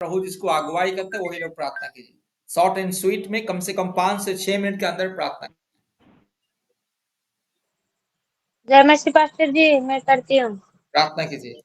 प्रभु जिसको अगुवाई करते हैं वही लोग प्रार्थना कीजिए। शॉर्ट एंड स्वीट में कम से कम 5 से 6 मिनट के अंदर प्रार्थना। जय मसीह पास्टर जी, मैं करती हूँ। प्रार्थना कीजिए।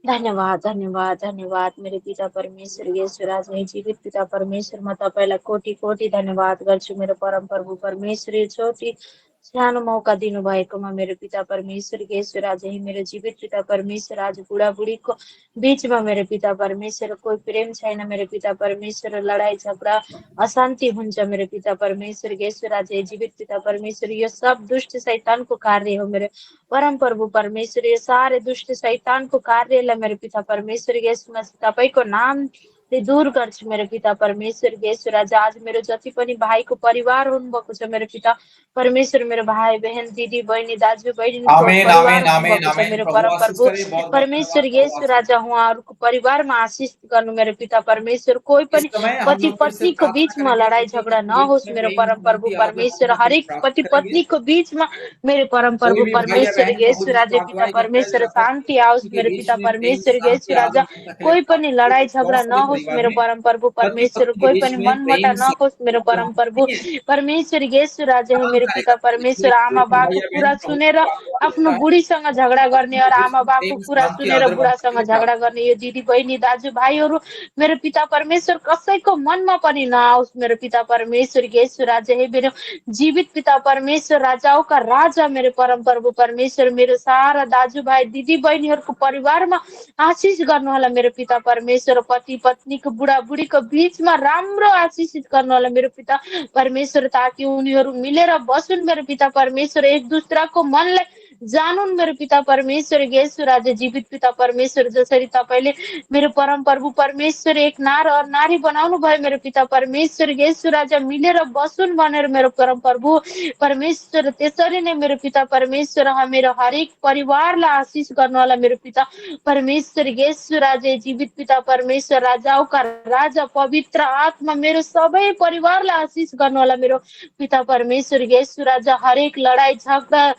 धन्यवाद धन्यवाद धन्यवाद मेरे पिता परमेश्वर येशूराज हे जीवित पिता परमेश्वर म तपाईँलाई कोटी कोटी धन्यवाद गर्छु। मेरो परम प्रभु परमेश्वर छोटी सानो मौका दिनुभएकोमा मेरो पिता परमेश्वर येशूराज हे मेरो जीवित पिता परमेश्वर आज बुढाबुढीको बीचमा मेरो पिता परमेश्वर कोही प्रेम छैन। मेरो पिता परमेश्वर लडाई झगडा अशान्ति हुन्छ। मेरो पिता परमेश्वर येशूराज हे जीवित पिता परमेश्वर यो सब दुष्ट शैतानको कार्य हो। मेरो परम प्रभु परमेश्वर यो सारे दुष्ट शैतानको कार्यलाई मेरो पिता परमेश्वर यसमा तपाईँको नाम दूर गर्छु। मेरो पिता परमेश्वर येशूराज आज मेरो जति पनि भाइको परिवार हुनुभएको छ मेरो पिता परमेश्वर मेरो भाइ बहन दिदी बहिनी दाजु बहिनीको आमेन परिवार आमेन आमेन हुनुभएको छ। आमेन। मेरो प्रभु परम आशीष प्रभु करे। बहुत बहुत परमेश्वर धन्यवाद। प्रभु आशीष येशूराज उहाँहरूको परिवारमा आशिष गर्नु। मेरो पिता परमेश्वर कोही इस पनि समय हम पति लोग फिर से पत्नीको प्रार्थना बीचमा करेंगे लडाई पतियों झगडा पत्नी के बीच नहोस्। में मेरो प्रेम परम प्रभु शांति आदर परमेश्वर ममता के लिए हरेक प्रार्थना पति करेंगे। पत्नीको बीचमा मेरो परम कोई प्रभु भी भाई या परमेश्वर बहन प्रभु येशूराज जिसको पिता अगुवाई करते हैं परमेश्वर जब तक शान्ति आओस्। उनके मेरो बीच पिता में प्रेम परमेश्वर शांति येशूराज आदर ममता के लिए कोही पनि प्रार्थना लडाई करेंगे। झगडा बहुत सारे नहोस्। परिवार मेरो में परम प्रभु पति परमेश्वर पत्नी के कोही बीच पनि में मनमुटा प्रेम नहोस्। मेरो शांति परम प्रभु नहीं है। परमेश्वर येशूराज है मेरो काम पिता करेगा परमेश्वर इसलिए आमा कोई भी भाई बाको या बहन कुरा प्रभु सुनेर जिसको अगुवाई आफ्नो करता है बुढीसँग झगडा पति गर्ने पत्नी और के बीच आमा में बाको प्रेम कुरा शांति सुनेर आदर ममता के बुढासँग लिए झगडा प्रार्थना गर्ने यो दिदी बहिनी दाजु भाइहरू मेरो पिता परमेश्वर कसैको मनमा पनि नआओस्। मेरो पिता परमेश्वर येशूराज है मेरो जीवित पिता परमेश्वर राजाओं का राजा मेरो परम प्रभु परमेश्वर मेरो सारा दाजुभाइ दिदी बहिनीहरूको परिवारमा आशिष गर्नुहोला। मेरो पिता परमेश्वर पति पत्नीको बुढाबुढीको बीचमा राम्रो आशिषित गर्नुहोला मेरो पिता परमेश्वर ताकि उनीहरू मिलेर बसुन्। मेरो पिता परमेश्वर एक दुसराको मनलाई जानुन्। मेरो पिता परमेश्वर येशूराज जीवित पिता परमेश्वर जसरी तपाईँले मेरो परम प्रभु परमेश्वर एक नार और नारी बनाउनु भयो। मेरो पिता परमेश्वर येशूराज मिलेर बसुन् भनेर मेरो परम प्रभु परमेश्वर त्यसरी नै मेरो पिता परमेश्वर मेरो हरेक परिवारलाई आशिष गर्नुहोला। मेरो पिता परमेश्वर येशूराज जीवित पिता परमेश्वर राजाओका राजा पवित्र आत्मा मेरो सबै परिवारलाई आशिष गर्नुहोला। मेरो पिता परमेश्वर येशूराज हरेक लडाई झगडा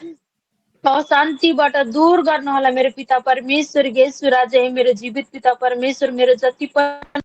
अशान्तिबाट दूर गर्नुहोला। मेरो पिता परमेश्वर येशूराज मेरो जीवित पिता परमेश्वर मेरो जति पनि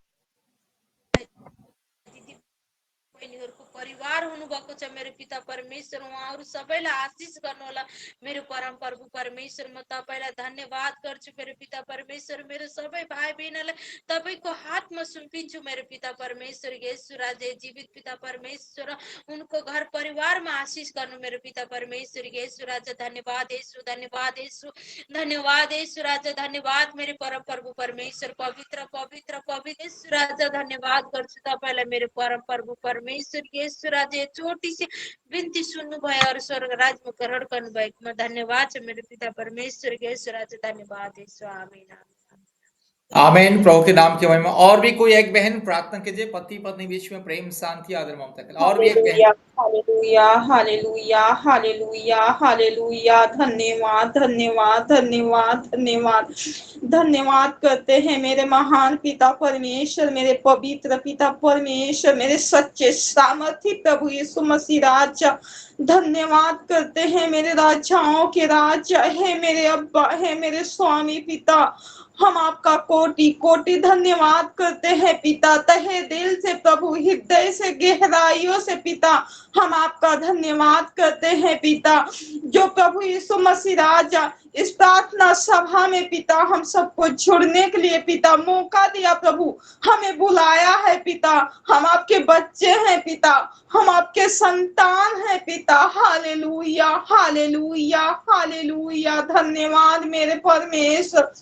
बहिनीहरूको परिवार हुनुभएको छ मेरो पिता परमेश्वर उहाँहरू सबैलाई आशिष गर्नुहोला। मेरो परम प्रभु परमेश्वर म तपाईँलाई धन्यवाद गर्छु। मेरो पिता परमेश्वर मेरो सबै भाइ बहिनीलाई तपाईँको हातमा सुम्पिन्छु। मेरो पिता परमेश्वर येशूराज जीवित पिता परमेश्वर उनको घर परिवारमा आशिष गर्नु। मेरो पिता परमेश्वर येशूराज धन्यवाद यीशु धन्यवाद यीशु धन्यवाद येशूराज धन्यवाद मेरे परम प्रभु परमेश्वर पवित्र पवित्र पवित्र येशूराज धन्यवाद गर्छु तपाईँलाई। मेरो परम प्रभु परमेश्वर येशूराज छोटी सी बिन्ती सुन्नु भयो और स्वर्ग राज्यमा ग्रहण गर्नु भएकोमा धन्यवाद छ। मेरो पिता परमेश्वर येशूराज धन्यवाद यीशु आमीन आमीन। प्रभु के नाम की महिमा। और भी कोई एक बहन प्रार्थना कीजिए पति पत्नी बीच में प्रेम शांति आदर ममता के लिए। और भी एक बहन। Hallelujah hallelujah hallelujah hallelujah. धन्यवाद धन्यवाद धन्यवाद धन्यवाद धन्यवाद करते हैं मेरे महान पिता परमेश्वर, मेरे पवित्र पिता परमेश्वर, मेरे सच्चे सामर्थी प्रभु यीशु मसीह राजा। धन्यवाद करते हैं मेरे राजाओं के राजा है, मेरे अब्बा है, मेरे स्वामी पिता। हम आपका कोटि कोटि धन्यवाद करते हैं पिता, तहे दिल से प्रभु, हृदय से गहराइयों से पिता हम आपका धन्यवाद करते हैं पिता। जो प्रभु यीशु मसीह राजा इस प्रार्थना सभा में पिता हम सबको जुड़ने के लिए पिता मौका दिया प्रभु, हमें बुलाया है पिता। हम आपके बच्चे हैं पिता, हम आपके संतान हैं पिता। Hallelujah hallelujah hallelujah. धन्यवाद मेरे परमेश्वर,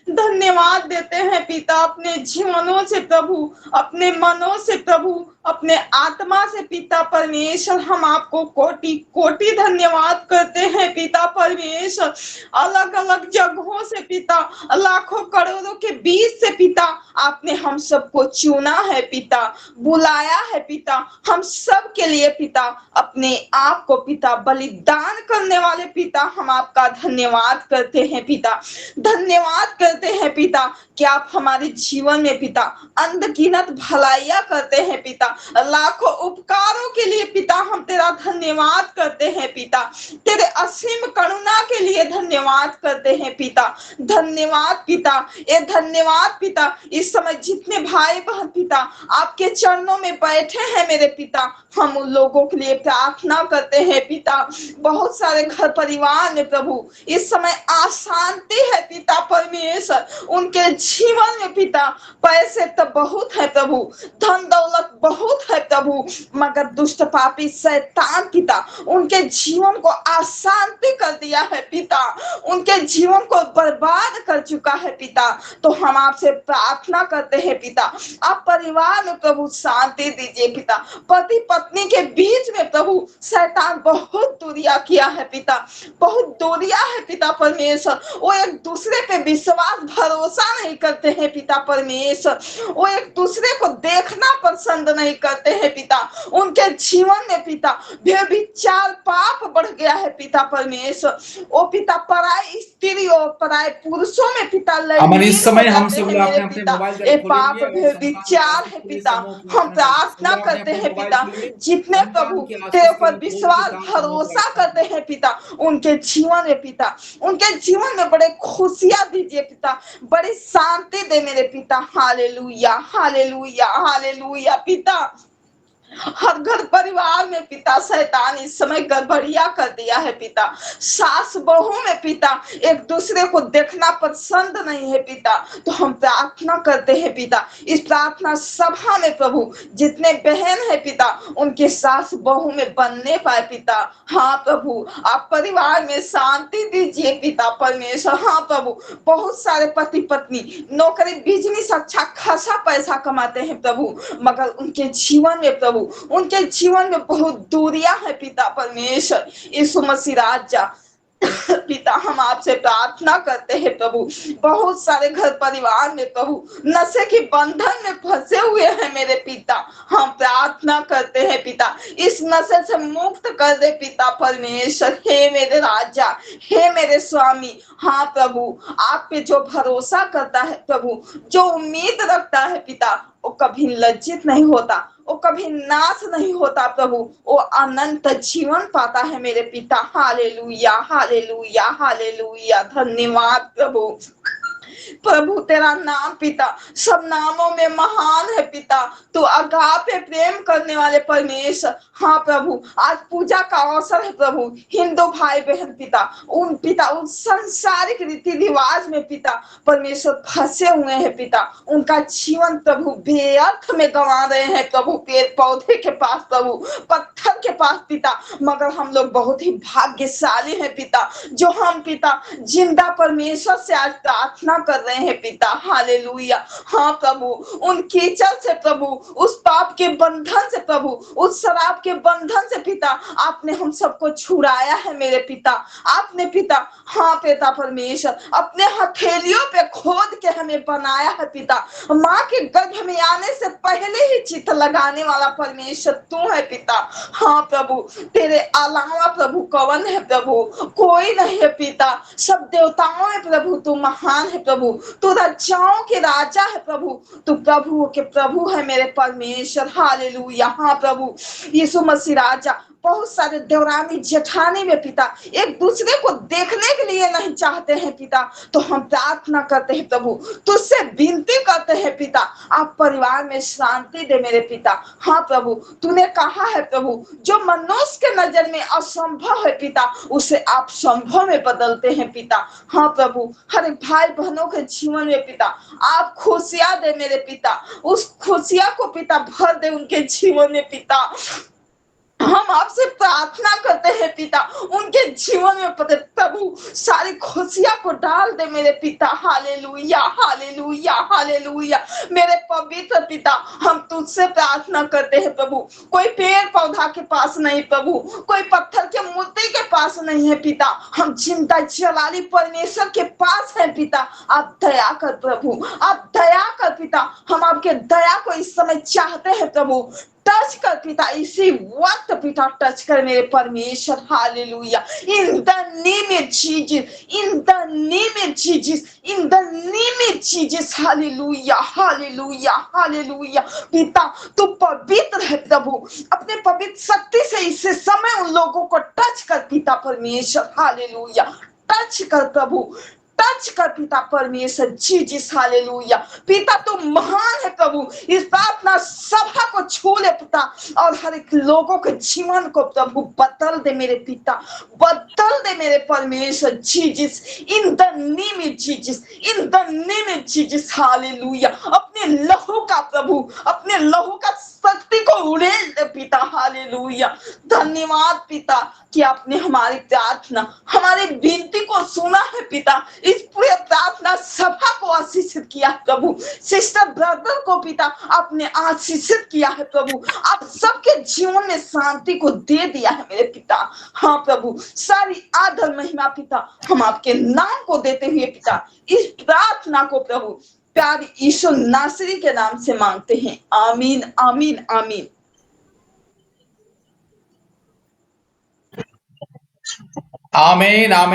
धन्यवाद देते हैं पिता अपने जीवनों से प्रभु, अपने मनों से प्रभु, अपने आत्मा से पिता परमेश्वर। हम आपको कोटि कोटि धन्यवाद करते हैं पिता परमेश्वर। अलग अलग जगहों से पिता, लाखों करोड़ों के बीच से पिता आपने हम सबको चुना है पिता, बुलाया है पिता। हम सब के लिए पिता अपने आप को पिता बलिदान करने वाले पिता हम आपका धन्यवाद करते हैं पिता। धन्यवाद करते हैं पिता कि आप हमारे जीवन में पिता अनगिनत भलाइयां करते हैं पिता। लाखों उपकारों के लिए पिता हम तेरा धन्यवाद करते हैं पिता, तेरे असीम करुणा के लिए धन्यवाद करते हैं पिता। धन्यवाद पिता, ये धन्यवाद पिता। इस समय जितने भाई बहन पिता आपके चरणों में बैठे हैं मेरे पिता, हम उन लोगों के लिए प्रार्थना करते हैं पिता। बहुत सारे घर परिवार में प्रभु इस समय अशांति है पिता परमेश्वर, उनके जीवन में पिता पैसे तो बहुत है प्रभु, धन दौलत बहुत है प्रभु, मगर दुष्ट पापी शैतान पिता उनके जीवन को अशांति कर दिया है पिता, उनके जीवन को बर्बाद कर चुका है पिता। तो हम आपसे प्रार्थना करते हैं पिता, आप परिवार में प्रभु शांति दीजिए पिता। पति पत्नी के बीच में प्रभु शैतान बहुत दूरिया किया है पिता, बहुत दूरिया है पिता परमेश्वर। वो एक दूसरे पे विश्वास भरोसा नहीं करते हैं पिता परमेश्वर, वो एक दूसरे को देखना पसंद नहीं करते हैं पिता। उनके जीवन में पिता व्यभिचार पाप बढ़ गया है पिता परमेश्वर। वो पिता पराई स्त्रियों पराई पुरुषों में पिता अमन, इस समय हम सब लोग मेरे अपने पिता, मोबाइल ये खोलेंगे पाप और व्यभिचार है पिता। हम प्रार्थना करते हैं पिता, जितने प्रभु तेरे ऊपर विश्वास भरोसा करते हैं पिता, उनके जीवन में पिता, उनके जीवन में बड़े खुशियां दीजिए पिता, बड़ी शांति दे मेरे पिता। हालेलुया हालेलुया हालेलुया पिता। हर घर परिवार में पिता शैतान इस समय गड़बड़िया कर दिया है पिता। सास बहू में पिता एक दूसरे को देखना पसंद नहीं है पिता। तो हम प्रार्थना करते हैं पिता, इस प्रार्थना सभा में प्रभु जितने बहन है पिता उनके सास बहू में बनने पाए पिता। हाँ प्रभु, आप परिवार में शांति दीजिए पिता परमेश्वर। हाँ प्रभु, बहुत सारे पति पत्नी नौकरी बिजनेस अच्छा खासा पैसा कमाते हैं प्रभु, मगर उनके जीवन में प्रभु उनके जीवन में बहुत दूरियां है पिता परमेश्वर। यीशु मसीह राजा पिता, हम आपसे प्रार्थना करते हैं प्रभु, बहुत सारे घर परिवार में प्रभु नशे के बंधन में फंसे हुए हैं मेरे पिता। हम प्रार्थना करते हैं पिता, इस नशे से मुक्त कर दे पिता परमेश्वर। हे मेरे राजा, हे मेरे स्वामी। हाँ प्रभु, आप पे जो भरोसा करता है प्रभु, जो उम्मीद रखता है पिता, वो कभी लज्जित नहीं होता, वो कभी नाश नहीं होता प्रभु, वो अनंत जीवन पाता है मेरे पिता। Hallelujah hallelujah hallelujah. धन्यवाद प्रभु। प्रभु तेरा नाम पिता सब नामों में महान है पिता, तू अगापे प्रेम करने वाले परमेश्वर। हाँ प्रभु, आज पूजा का अवसर है प्रभु। हिंदू भाई बहन पिता उन संसारिक रीति रिवाज में पिता परमेश्वर फंसे हुए हैं पिता, उनका जीवन प्रभु बेअर्थ में गंवा रहे हैं प्रभु, पेड़ पौधे के पास प्रभु, पत्थर के पास पिता। मगर हम लोग बहुत ही भाग्यशाली हैं पिता, जो हम पिता जिंदा परमेश्वर से आज प्रार्थना कर रहे हैं पिता। हालेलुया। हाँ प्रभु, उन कीचड़ से प्रभु, उस पाप के बंधन से प्रभु, उस शराब के बंधन से पिता आपने हम सबको छुड़ाया है मेरे पिता। आपने पिता, हाँ पिता परमेश्वर, अपने हथेलियों पे खोद के हमें बनाया है पिता। माँ के गर्भ में आने से पहले ही चित्र लगाने वाला परमेश्वर तू है पिता। हाँ प्रभु, तेरे अलावा प्रभु कौन है प्रभु, कोई नहीं है पिता। सब देवताओं में प्रभु तू महान है प्रभु, तू राजाओं के राजा है प्रभु, तू प्रभुओं के प्रभु है मेरे परमेश्वर। हालेलुया। हाँ प्रभु, यीशु मसीह राजा, बहुत सारे देवरानी जेठानी में पिता एक दूसरे को देखने के लिए नहीं चाहते हैं पिता। तो हम प्रार्थना करते हैं प्रभु, तुझसे विनती करते हैं पिता, आप परिवार में शांति दे मेरे पिता। हाँ प्रभु, तूने कहा है प्रभु, जो मनुष्य के नजर में असंभव है पिता, उसे आप संभव में बदलते हैं पिता। हाँ प्रभु, हर एक भाई बहनों के जीवन में पिता आप खुशियां दे मेरे पिता, उस खुशियां को पिता भर दे उनके जीवन में पिता। हम आपसे प्रार्थना करते हैं पिता, उनके जीवन में प्रभु सारी खुशियां को डाल दे मेरे पिता। Hallelujah hallelujah hallelujah. मेरे पवित्र पिता, हम तुझसे प्रार्थना करते हैं प्रभु, कोई पेड़ पौधा के पास नहीं प्रभु, कोई पत्थर के मूर्ति के पास नहीं है पिता, हम जिंदा जलाली परमेश्वर के पास है पिता। आप दया कर प्रभु, आप दया कर पिता, हम आपके दया को इस समय चाहते हैं प्रभु। टच कर पिता, इसी वक्त पिता टच कर मेरे परमेश्वर। Hallelujah, in the name of Jesus, in the name of Jesus, in the name of Jesus. Hallelujah, hallelujah, hallelujah. पिता तू पवित्र है प्रभु, अपने पवित्र शक्ति से इस समय उन लोगों को टच कर पिता परमेश्वर। हालेलुया, टच कर प्रभु, टच कर पिता परमेश्वर। Jesus, hallelujah. पिता तू महान है प्रभु, इस प्रार्थना सभा को छू ले पिता, और हर एक लोगों के जीवन को प्रभु बदल दे मेरे पिता, बदल दे मेरे परमेश्वर। Jesus, in the name of Jesus, in the name of Jesus. Hallelujah, अपने लहू का प्रभु, अपने लहू का शक्ति को उड़ेल दे पिता। हालेलुया, धन्यवाद पिता कि आपने हमारी प्रार्थना, हमारी विनती को सुना है पिता। इस पूरे प्रार्थना सभा को आशीषित किया है प्रभु, सिस्टर ब्रदर को पिता आपने आशीषित किया है प्रभु, आप सबके जीवन में शांति को दे दिया है मेरे पिता। हाँ प्रभु, सारी आदर महिमा पिता हम आपके नाम को देते हुए पिता इस प्रार्थना को प्रभु प्यारे यीशु नासरी के नाम से मांगते हैं। आमीन, आमीन, आमीन। आमीन, आमीन।